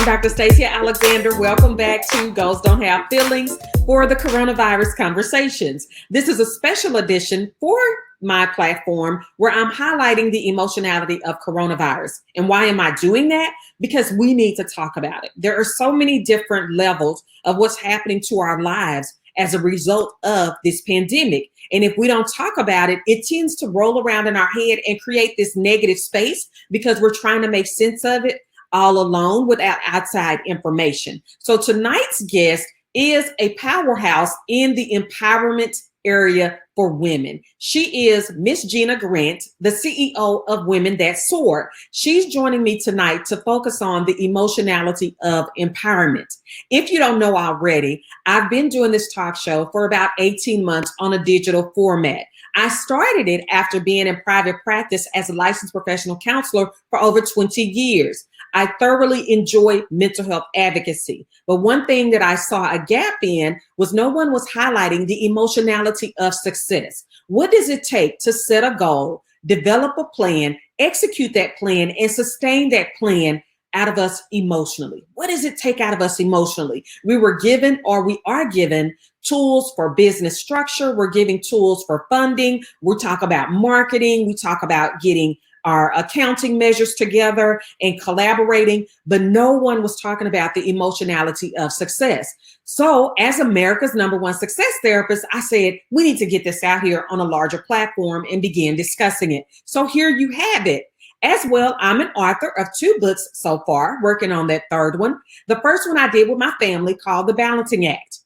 I'm Dr. Stacia Alexander. Welcome back to Goals Don't Have Feelings for the Coronavirus Conversations. This is a special edition for my platform where I'm highlighting the emotionality of coronavirus. And why am I doing that? Because we need to talk about it. There are so many different levels of what's happening to our lives as a result of this pandemic. And if we don't talk about it, it tends to roll around in our head and create this negative space because we're trying to make sense of it all alone without outside information. So tonight's guest is a powerhouse in the empowerment area for women. She is Miss Gina Grant, the CEO of Women That Soar. She's joining me tonight to focus on the emotionality of empowerment. If you don't know already, I've been doing this talk show for about 18 months on a digital format. I started it after being in private practice as a licensed professional counselor for over 20 years. I thoroughly enjoy mental health advocacy. But one thing that I saw a gap in was no one was highlighting the emotionality of success. What does it take to set a goal, develop a plan, execute that plan, and sustain that plan out of us emotionally? What does it take out of us emotionally? We were given, or we are given, tools for business structure. We're giving tools for funding. We talk about marketing. We talk about getting our accounting measures together and collaborating, but no one was talking about the emotionality of success. So as America's #1 success therapist, I said, we need to get this out here on a larger platform and begin discussing it. So here you have it. As well, I'm an author of 2 books so far, working on that 3rd one. The first one I did with my family called The Balancing Act.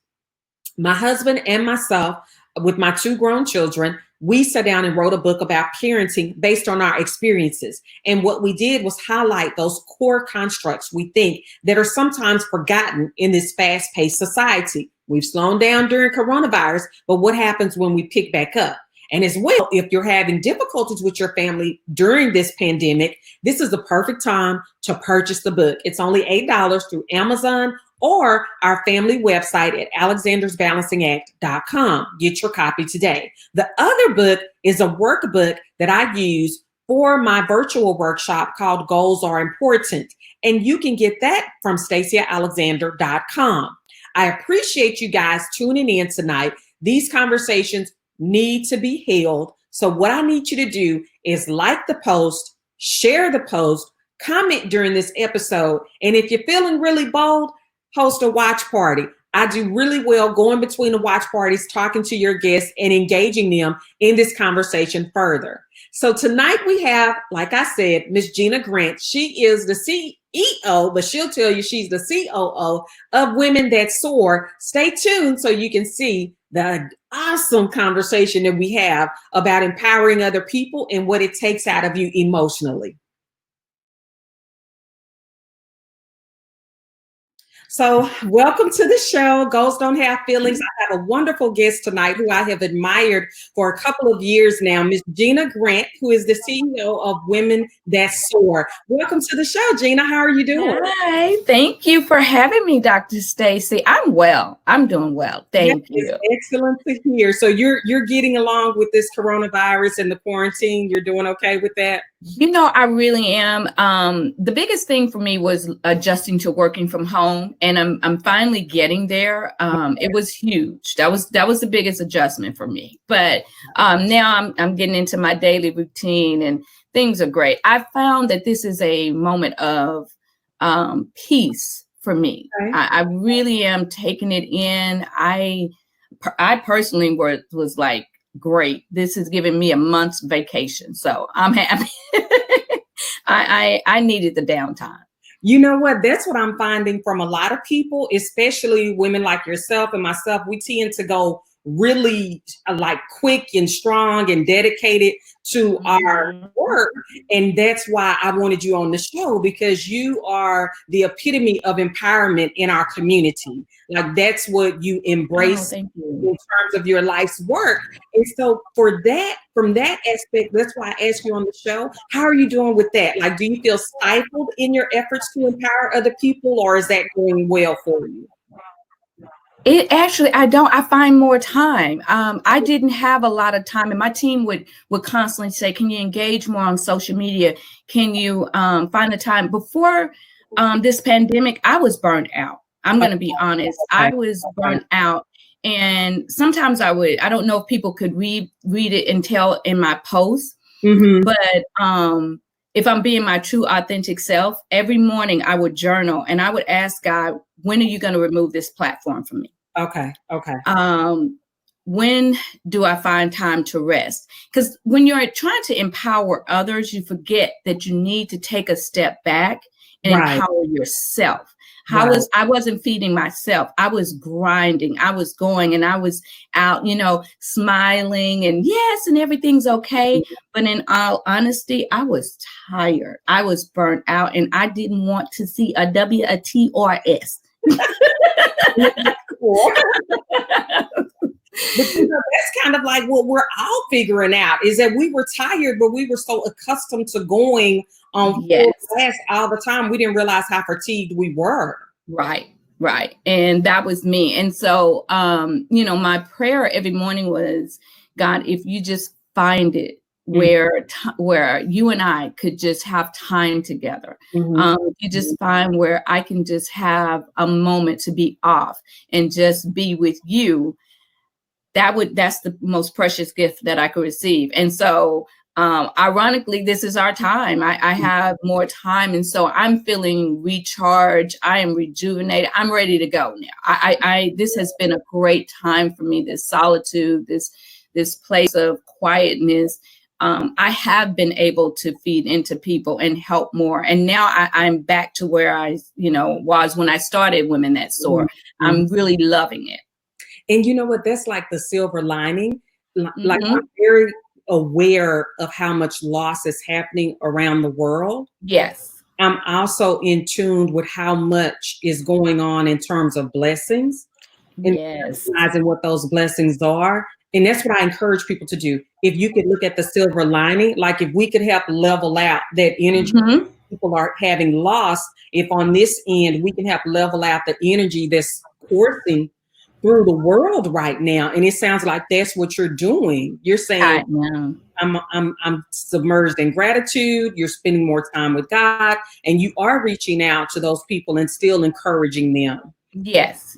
My husband and myself, with my 2 grown children, we sat down and wrote a book about parenting based on our experiences. And what we did was highlight those core constructs we think that are sometimes forgotten in this fast-paced society. We've slowed down during coronavirus, but what happens when we pick back up? And as well, if you're having difficulties with your family during this pandemic, this is the perfect time to purchase the book. It's only $8 through Amazon or our family website at alexandersbalancingact.com. Get your copy today. The other book is a workbook that I use for my virtual workshop called Goals Are Important. And you can get that from staciaalexander.com. I appreciate you guys tuning in tonight. These conversations need to be held. So what I need you to do is like the post, share the post, comment during this episode. And if you're feeling really bold, host a watch party. I do really well going between the watch parties, talking to your guests and engaging them in this conversation further. So tonight we have, like I said, Miss Gina Grant. She is the CEO, but she'll tell you she's the COO of Women That Soar. Stay tuned so you can see the awesome conversation that we have about empowering other people and what it takes out of you emotionally. So welcome to the show, Goals Don't Have Feelings. I have a wonderful guest tonight who I have admired for a couple of years now, Miss Gina Grant, who is the CEO of Women That Soar. Welcome to the show, Gina. How are you doing? Hi, thank you for having me, Dr. Stacy. I'm well. I'm doing well. Thank you. Excellent to hear. So you're getting along with this coronavirus and the quarantine. You're doing okay with that? You know, I really am. The biggest thing for me was adjusting to working from home, and I'm finally getting there. It was huge. That was the biggest adjustment for me. But now I'm getting into my daily routine, and things are great. I found that this is a moment of peace for me. Okay. I really am taking it in. I personally was like, great. This is giving me a month's vacation. So I'm happy. I needed the downtime. You know what? That's what I'm finding from a lot of people, especially women like yourself and myself. We tend to go really like quick and strong and dedicated to our work. And that's why I wanted you on the show, because you are the epitome of empowerment in our community. Like that's what you embrace Thank you. in terms of your life's work. And so for that, from that aspect, that's why I asked you on the show, how are you doing with that? Like, do you feel stifled in your efforts to empower other people, or is that going well for you? It actually, I find more time. I didn't have a lot of time, and my team would constantly say, can you engage more on social media? Can you find the time? Before this pandemic, I was burnt out. I'm going to be honest. Okay. I was burnt out. And sometimes I don't know if people could read it and tell in my posts, but if I'm being my true authentic self, every morning I would journal and I would ask God, when are you going to remove this platform from me? Okay. When do I find time to rest? Because when you're trying to empower others, you forget that you need to take a step back and empower yourself. I wasn't feeding myself. I was grinding. I was going and I was out, smiling and yes, and everything's okay. But in all honesty, I was tired. I was burnt out and I didn't want to see a W, a T, or a S. But that's kind of like what we're all figuring out, is that we were tired, but we were so accustomed to going on full blast all the time. We didn't realize how fatigued we were. Right. And that was me. And so, my prayer every morning was, God, if you just find it where you and I could just have time together. If you just find where I can just have a moment to be off and just be with you, that's the most precious gift that I could receive. And so, ironically, this is our time. I have more time. And so I'm feeling recharged. I am rejuvenated. I'm ready to go now. This has been a great time for me, this solitude, this place of quietness. I have been able to feed into people and help more. And now I'm back to where I, was when I started Women That Soar. I'm really loving it. And you know what? That's like the silver lining. Like I'm very aware of how much loss is happening around the world. Yes. I'm also in tune with how much is going on in terms of blessings and realizing what those blessings are. And that's what I encourage people to do. If you could look at the silver lining, like if we could help level out that energy people are having lost, if on this end we can help level out the energy that's coursing through the world right now. And it sounds like that's what you're doing. You're saying, I'm submerged in gratitude. You're spending more time with God and you are reaching out to those people and still encouraging them. Yes.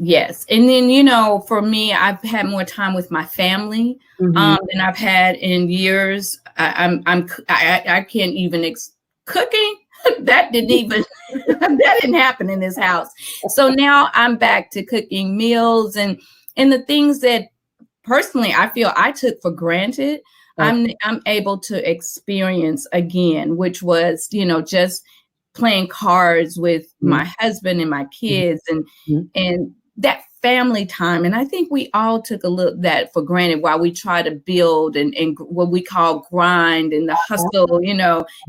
And then, for me, I've had more time with my family than I've had in years. I can't even cooking. That didn't happen in this house. So now I'm back to cooking meals and the things that personally I feel I took for granted. I'm able to experience again, which was, just playing cards with my husband and my kids and that family time. And I think we all took a little that for granted while we try to build and what we call grind and the hustle,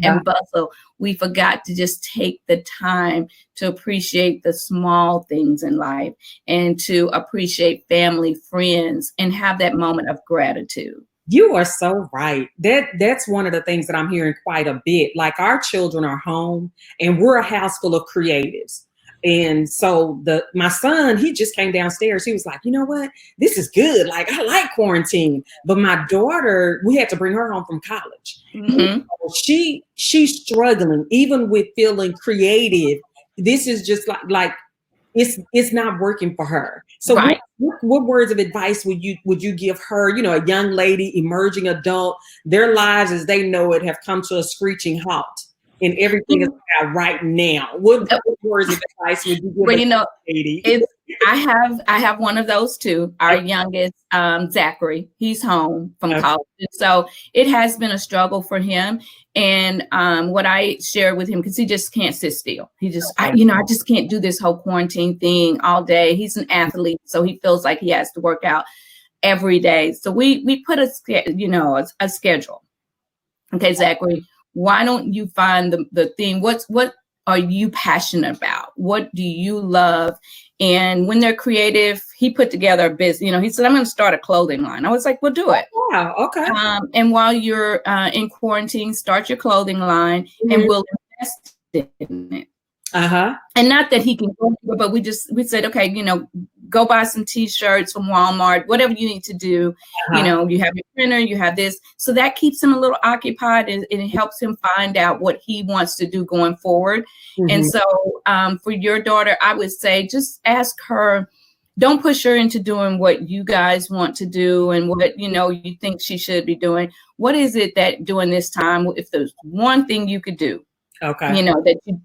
and bustle. We forgot to just take the time to appreciate the small things in life and to appreciate family, friends, and have that moment of gratitude. You are so right. That's one of the things that I'm hearing quite a bit. Like our children are home and we're a house full of creatives. And so my son, he just came downstairs. He was like, you know what? This is good. Like, I like quarantine. But my daughter, we had to bring her home from college. She's struggling, even with feeling creative. This is just like it's not working for her. So what words of advice would you give her? A young lady, emerging adult, their lives as they know it have come to a screeching halt. And everything is about right now. What words of advice would you give lady? I have one of those too. Our youngest, Zachary, he's home from college. So it has been a struggle for him. And what I shared with him, because he just can't sit still. He just, I just can't do this whole quarantine thing all day. He's an athlete, so he feels like he has to work out every day. So we put a schedule. Okay, Zachary, why don't you find the thing? What are you passionate about? What do you love? And when they're creative, he put together a business. He said, I'm going to start a clothing line. I was like, well, do it. Wow. Okay. And while you're in quarantine, start your clothing line and we'll invest in it. And not that he can go, but we said, okay, go buy some t-shirts from Walmart, whatever you need to do. You know, you have your printer, you have this. So that keeps him a little occupied, and it helps him find out what he wants to do going forward. And so for your daughter, I would say just ask her, don't push her into doing what you guys want to do and what, you know, you think she should be doing. What is it that during this time, if there's one thing you could do, you know, that you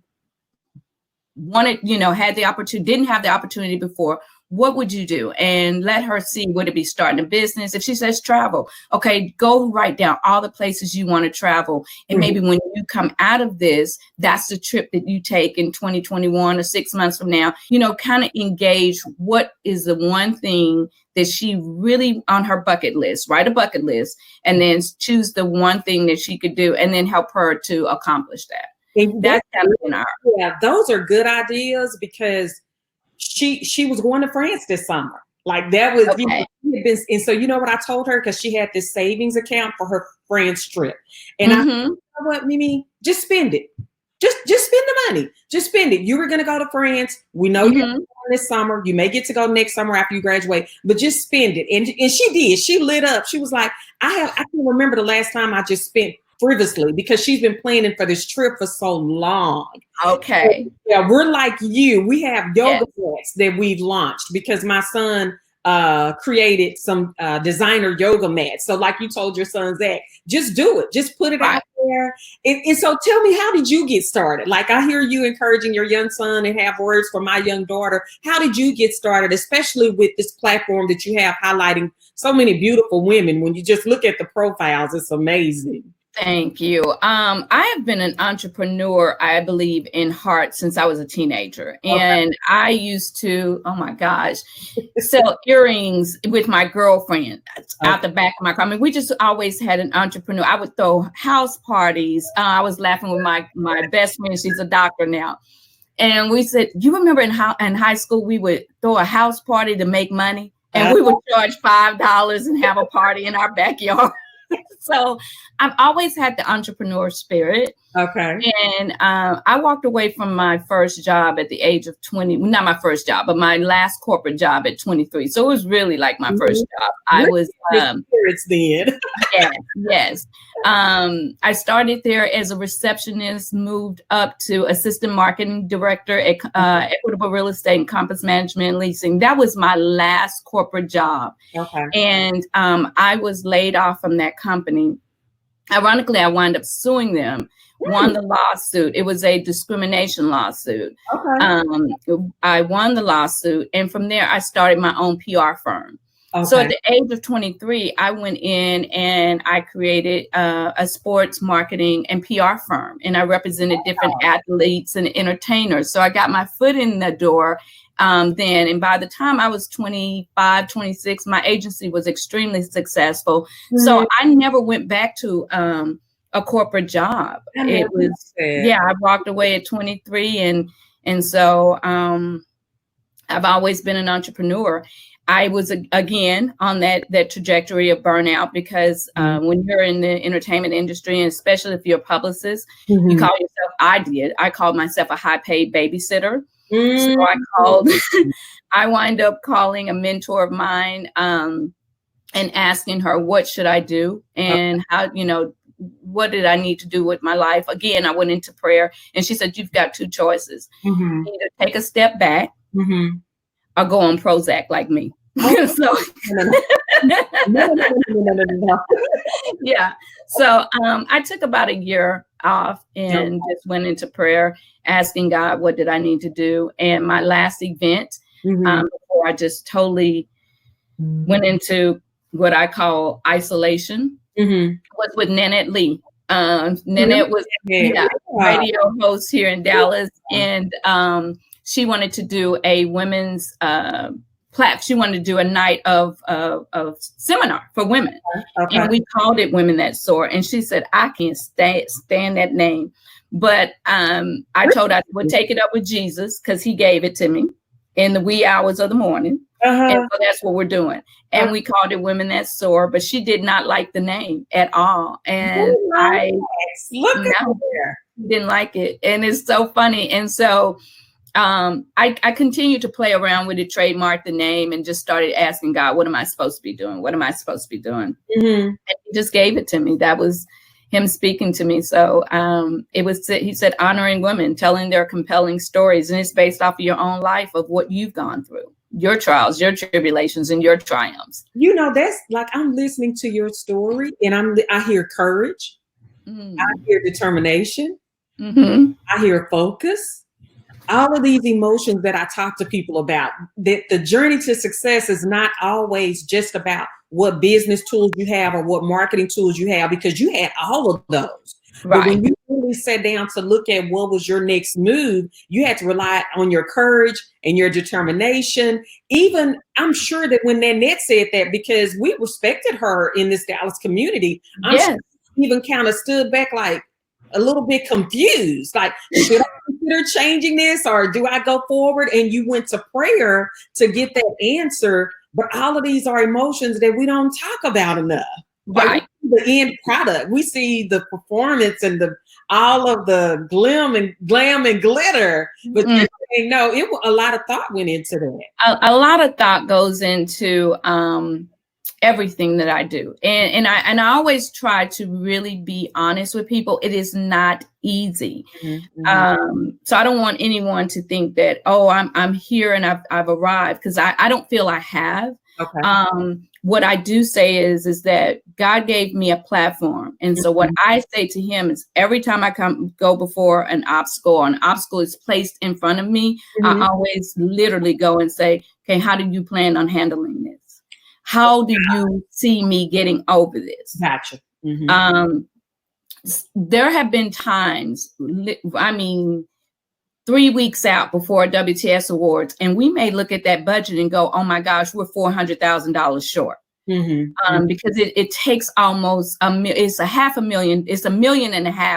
wanted, you know, had the opportunity, didn't have the opportunity before, what would you do? And let her see, would it be starting a business? If she says travel, okay, go write down all the places you want to travel. And maybe when you come out of this, that's the trip that you take in 2021 or 6 months from now, you know, kind of engage what is the one thing that she really on her bucket list, write a bucket list, and then choose the one thing that she could do and then help her to accomplish that. That's yeah, those are good ideas, because she was going to France this summer. Like that was, you know, and so you know what I told her, because she had this savings account for her France trip, and I said, you know what, Mimi, just spend it. Just spend the money. Just spend it. You were going to go to France. We know you're going this summer. You may get to go next summer after you graduate, but just spend it. And she did. She lit up. She was like, I can't remember the last time I just spent frivolously, because she's been planning for this trip for so long. Okay. So, yeah, we're like you. We have yoga mats that we've launched because my son created some designer yoga mats. So like you told your son, Zach, just do it. Just put it out there. And so tell me, how did you get started? Like I hear you encouraging your young son and have words for my young daughter. How did you get started, especially with this platform that you have highlighting so many beautiful women? When you just look at the profiles, it's amazing. Thank you. I have been an entrepreneur, I believe, in heart since I was a teenager. And I used to, oh my gosh, sell earrings with my girlfriend out the back of my car. I mean, we just always had an entrepreneur. I would throw house parties. I was laughing with my best friend. She's a doctor now. And we said, you remember in high school, we would throw a house party to make money, and we would charge $5 and have a party in our backyard. So I've always had the entrepreneur spirit. Okay. And I walked away from my first job at the age of 20, not my first job, but my last corporate job at 23. So it was really like my first job. I was spirits then. Yes. I started there as a receptionist, moved up to assistant marketing director at Equitable Real Estate and Compass Management and Leasing. That was my last corporate job. Okay. And I was laid off from that company. Ironically, I wound up suing them, won the lawsuit. It was a discrimination lawsuit. Okay. I won the lawsuit. And from there, I started my own PR firm. Okay. So at the age of 23, I went in and I created a sports marketing and PR firm. And I represented different athletes and entertainers. So I got my foot in the door then. And by the time I was 25, 26, my agency was extremely successful. So I never went back to a corporate job. It was, I walked away at 23. And so I've always been an entrepreneur. I was, again, on that trajectory of burnout, because when you're in the entertainment industry, and especially if you're a publicist, you call yourself, I called myself a high paid babysitter. So I wind up calling a mentor of mine and asking her, what should I do? And how, what did I need to do with my life? Again, I went into prayer, and she said, you've got two choices. Either take a step back or go on Prozac like me. So yeah. So I took about a year off and just went into prayer, asking God, what did I need to do? And my last event, before I just totally went into what I call isolation, was with Nanette Lee. Nanette was a radio host here in Dallas, and she wanted to do a women's she wanted to do a night of seminar for women. Okay. And we called it Women That Soar. And she said, I can't stand that name. But I told her I would take it up with Jesus, because he gave it to me in the wee hours of the morning. And so that's what we're doing. And we called it Women That Soar, but she did not like the name at all. And I didn't like it. And it's so funny. And so I continued to play around with it, trademark the name, and just started asking God, what am I supposed to be doing? What am I supposed to be doing? Mm-hmm. And he just gave it to me. That was him speaking to me. So he said, honoring women, telling their compelling stories. And it's based off of your own life, of what you've gone through, your trials, your tribulations, and your triumphs. You know, that's like, I'm listening to your story and I hear courage. Mm. I hear determination. Mm-hmm. I hear focus. All of these emotions that I talk to people about, that the journey to success is not always just about what business tools you have or what marketing tools you have, because you had all of those. Right. But when you really sat down to look at what was your next move, you had to rely on your courage and your determination. Even, I'm sure that when Nanette said that, because we respected her in this Dallas community, I'm Yes. sure she even kind of stood back like a little bit confused, like, should I consider changing this, or do I go forward? And you went to prayer to get that answer. But all of these are emotions that we don't talk about enough. Right. Like, the end product, we see the performance and all of the glam and glitter, but no, a lot of thought went into that. A lot of thought goes into everything that I do. And I always try to really be honest with people. It is not easy. Mm-hmm. So I don't want anyone to think that, oh, I'm here and I've arrived, because I don't feel I have. Okay. What I do say is that God gave me a platform. And so what I say to him is, every time I go before an obstacle, or an obstacle is placed in front of me, I always literally go and say, okay, how do you plan on handling this? How do you see me getting over this? Gotcha. There have been times, 3 weeks out before WTS Awards, and we may look at that budget and go, oh my gosh, we're $400,000 short. Because it takes almost it's $500,000, it's $1.5 million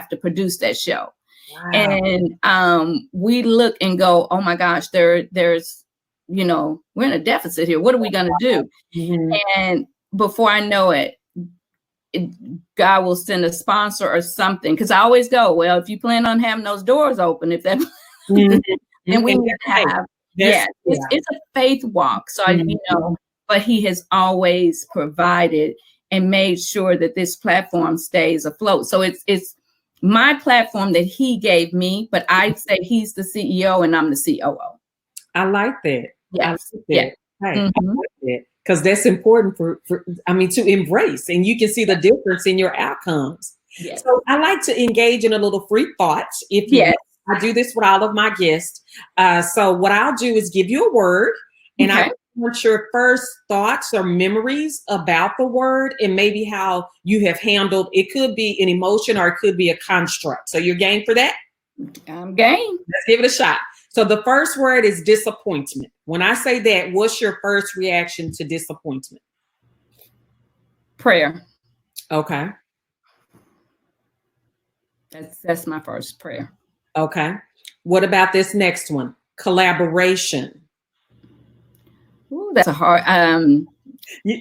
to produce that show. Wow. And we look and go, oh my gosh, there's, we're in a deficit here. What are we going to do? And before I know it, God will send a sponsor or something. Because I always go, well, if you plan on having those doors open, if that, then we need to have, it's a faith walk. So, but he has always provided and made sure that this platform stays afloat. So it's my platform that he gave me, but I say he's the CEO and I'm the COO. I like that. Yes. I like that. Right. I like that. Because that's important to embrace, and you can see the difference in your outcomes. Yes. So I like to engage in a little free thoughts. If you I do this with all of my guests. So what I'll do is give you a word, and I want your first thoughts or memories about the word, and maybe how you have handled. It could be an emotion or it could be a construct. So you're game for that? I'm game. Let's give it a shot. So the first word is disappointment. When I say that, what's your first reaction to disappointment? Prayer. Okay. That's my first prayer. Okay. What about this next one? Collaboration. Ooh, that's a hard.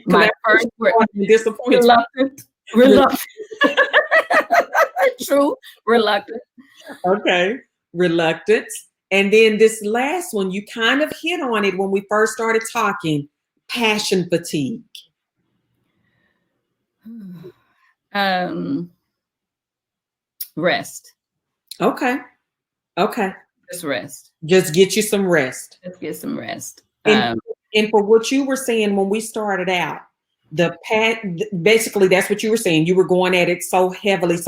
My first word, disappointment. Reluctant. True. Reluctant. Okay. Reluctance. And then this last one, you kind of hit on it when we first started talking, passion fatigue. Rest. Okay. Just rest. Just get you some rest. Just get some rest. And for what you were saying when we started out, basically that's what you were saying. You were going at it so heavily.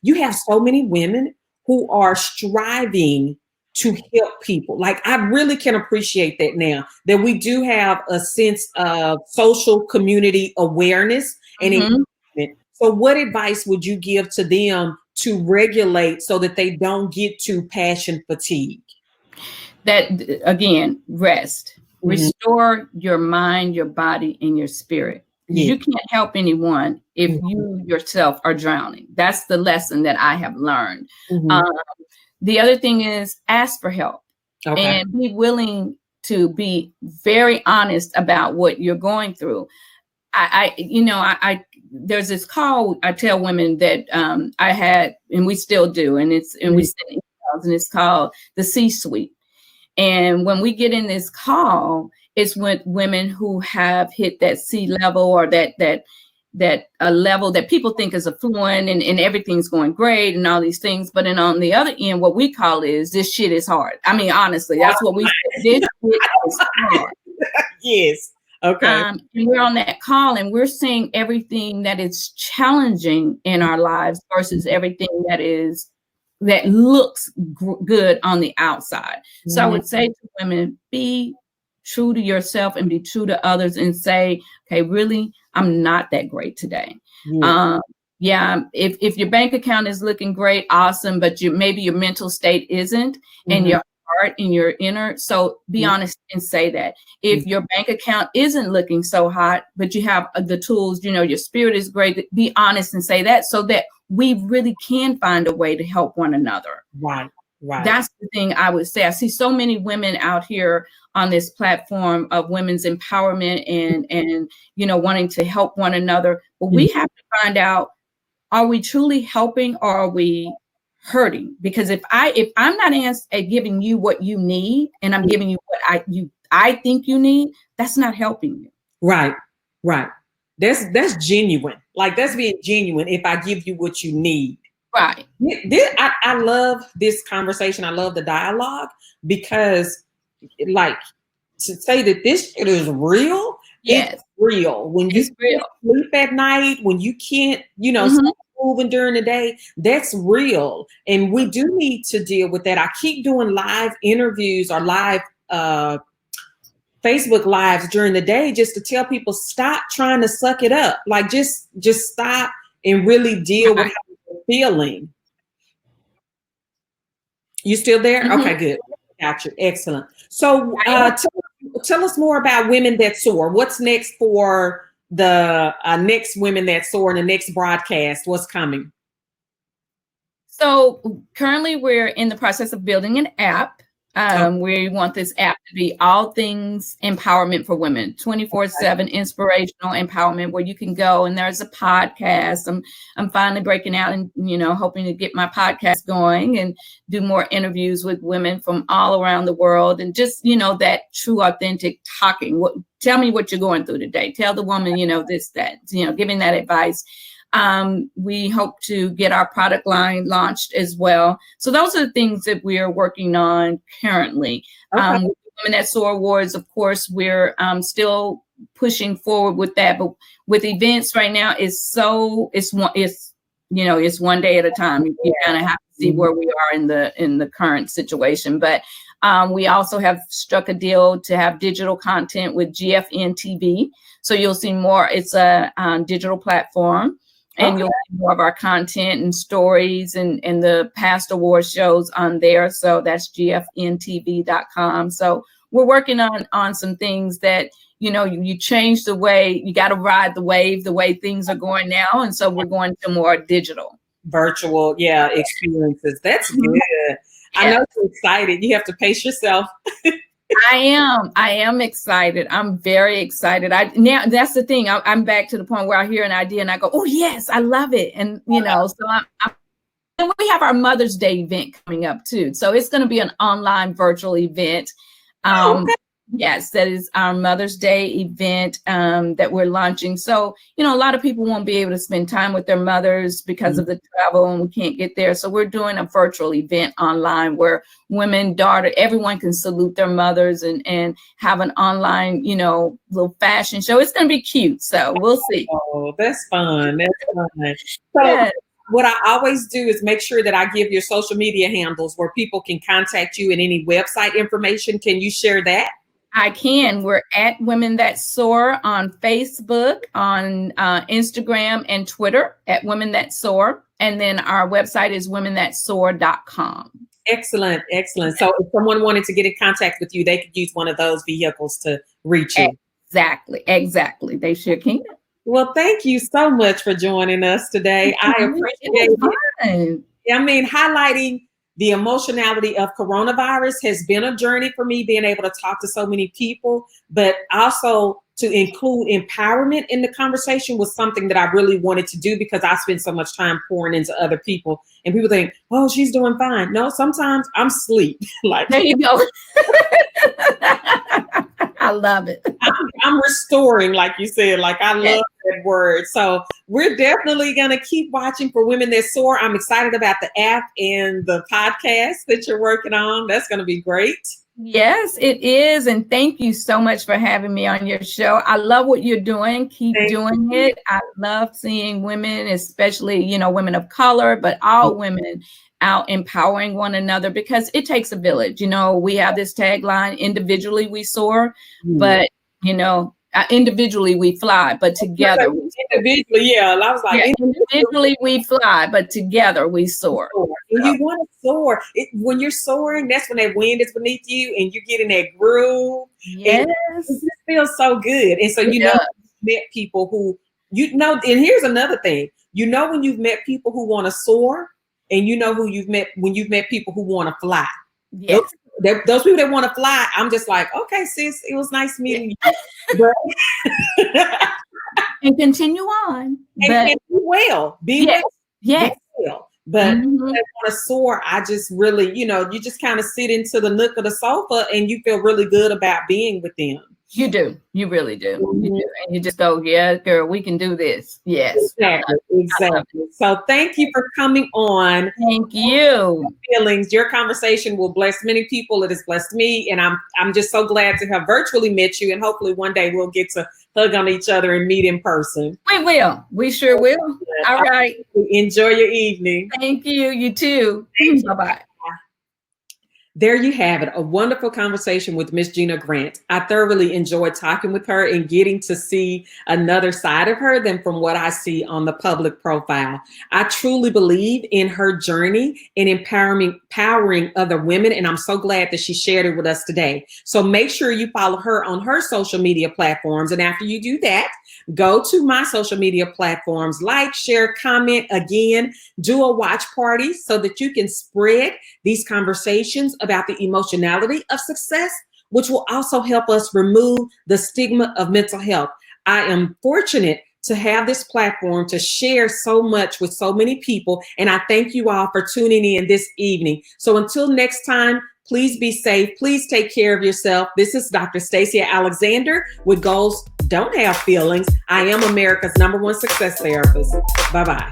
You have so many women who are striving to help people. Like, I really can appreciate that now, that we do have a sense of social community awareness and engagement. So what advice would you give to them to regulate so that they don't get to passion fatigue? That, again, rest. Restore your mind, your body, and your spirit. You can't help anyone if you yourself are drowning. That's the lesson that I have learned. The other thing is ask for help and be willing to be very honest about what you're going through. There's this call I tell women that I had, and we still do, and we send emails, calls, and it's called the C-suite. And when we get in this call, it's with women who have hit that C level, or that level that people think is affluent, and everything's going great and all these things. But then on the other end, what we call is, this shit is hard. I mean, honestly, that's what we say. This shit is hard. Yes. Okay. And we're on that call, and we're seeing everything that is challenging in our lives versus everything that looks good on the outside. Mm-hmm. So I would say to women, be true to yourself and be true to others, and say, okay, really, I'm not that great today. Yeah. If your bank account is looking great, awesome, but maybe your mental state isn't, and your heart and your inner. So be honest and say that. If your bank account isn't looking so hot, but you have the tools, your spirit is great, be honest and say that, so that we really can find a way to help one another. Right. That's the thing I would say. I see so many women out here on this platform of women's empowerment and wanting to help one another. But we have to find out, are we truly helping, or are we hurting? Because if I'm not giving you what you need, and I'm giving you what I think you need, that's not helping you. Right. That's genuine. Like, that's being genuine. If I give you what you need. Right. I love this conversation. I love the dialogue, because, like, to say that this shit is real. Yes. It's real. When you sleep at night, when you can't, stop moving during the day, that's real. And we do need to deal with that. I keep doing live interviews or live Facebook lives during the day, just to tell people, stop trying to suck it up. Like, just stop and really deal with how you're feeling. You still there? Okay, good. Gotcha. Excellent. So tell us more about Women That Soar. What's next for the next Women That Soar and the next broadcast? What's coming? So currently we're in the process of building an app. We want this app to be all things empowerment for women, 24/7 inspirational empowerment, where you can go, and there's a podcast. I'm finally breaking out and, hoping to get my podcast going and do more interviews with women from all around the world, and just, that true, authentic talking. Tell me what you're going through today. Tell the woman, this, that, giving that advice. We hope to get our product line launched as well. So those are the things that we are working on currently. Women That Soar Awards, of course, we're still pushing forward with that. But with events right now, it's one day at a time. You kind of have to see where we are in the current situation. But we also have struck a deal to have digital content with GFN TV. So you'll see more. It's a digital platform. And you'll see more of our content and stories and the past award shows on there. So that's gfntv.com. So we're working on some things that, you change the way, you got to ride the wave, the way things are going now. And so we're going to more digital. Virtual, experiences. That's good. Yeah. I know you're excited. You have to pace yourself. I am excited. I'm very excited. Now that's the thing. I'm back to the point where I hear an idea and I go, oh yes, I love it. And so and we have our Mother's Day event coming up too. So it's going to be an online virtual event. Yes, that is our Mother's Day event that we're launching. So, a lot of people won't be able to spend time with their mothers because of the travel, and we can't get there. So we're doing a virtual event online where women, everyone can salute their mothers and have an online, little fashion show. It's going to be cute. So we'll see. Oh, that's fun. So what I always do is make sure that I give your social media handles where people can contact you and any website information. Can you share that? I can. We're at Women That Soar on Facebook, on Instagram and Twitter at Women That Soar. And then our website is womenthatsoar.com. Excellent. So if someone wanted to get in contact with you, they could use one of those vehicles to reach you. Exactly. They sure can. Well, thank you so much for joining us today. I appreciate it. Highlighting the emotionality of coronavirus has been a journey for me, being able to talk to so many people, but also to include empowerment in the conversation was something that I really wanted to do because I spend so much time pouring into other people, and people think, oh, she's doing fine. No, sometimes I'm asleep. Like, there you go. I love it. I'm restoring, like you said. Like, I love that word. So we're definitely going to keep watching for Women That Soar. I'm excited about the app and the podcast that you're working on. That's going to be great. Yes, it is. And thank you so much for having me on your show. I love what you're doing. Keep doing it. I love seeing women, especially, you know, women of color, but all women out empowering one another, because it takes a village. You know, we have this tagline, individually we soar, but, you know, individually we fly, but together. Individually, yeah. I was like, individually we fly, but together we soar. And you want to soar. When you're soaring, that's when that wind is beneath you and you get in that groove. Yes. It just feels so good. And so, you know, you've met people who, you know, and here's another thing. You know, when you've met people who want to soar, and you know who you've met when you've met people who want to fly. Yes. Those people that want to fly, I'm just like, okay, sis, it was nice meeting you. And continue on. And be well. Be well. Yes. Be well. But when they want to soar, I just really, you know, you just kind of sit into the nook of the sofa and you feel really good about being with them. You do. You really do. You do. And you just go, yeah, girl, we can do this. Yes. Exactly. So thank you for coming on. Thank you. Feelings. Your conversation will bless many people. It has blessed me. And I'm just so glad to have virtually met you. And hopefully one day we'll get to hug on each other and meet in person. We will. We sure will. All right. Enjoy your evening. Thank you. You too. Bye-bye. There you have it, a wonderful conversation with Miss Gina Grant. I thoroughly enjoyed talking with her and getting to see another side of her than from what I see on the public profile. I truly believe in her journey in empowering other women, and I'm so glad that she shared it with us today. So make sure you follow her on her social media platforms. And after you do that, go to my social media platforms, like, share, comment, again, do a watch party so that you can spread these conversations about the emotionality of success, which will also help us remove the stigma of mental health. I am fortunate to have this platform to share so much with so many people, and I thank you all for tuning in this evening. So until next time, please be safe. Please take care of yourself. This is Dr. Stacia Alexander with Goals Don't Have Feelings. I am America's #1 success therapist. Bye-bye.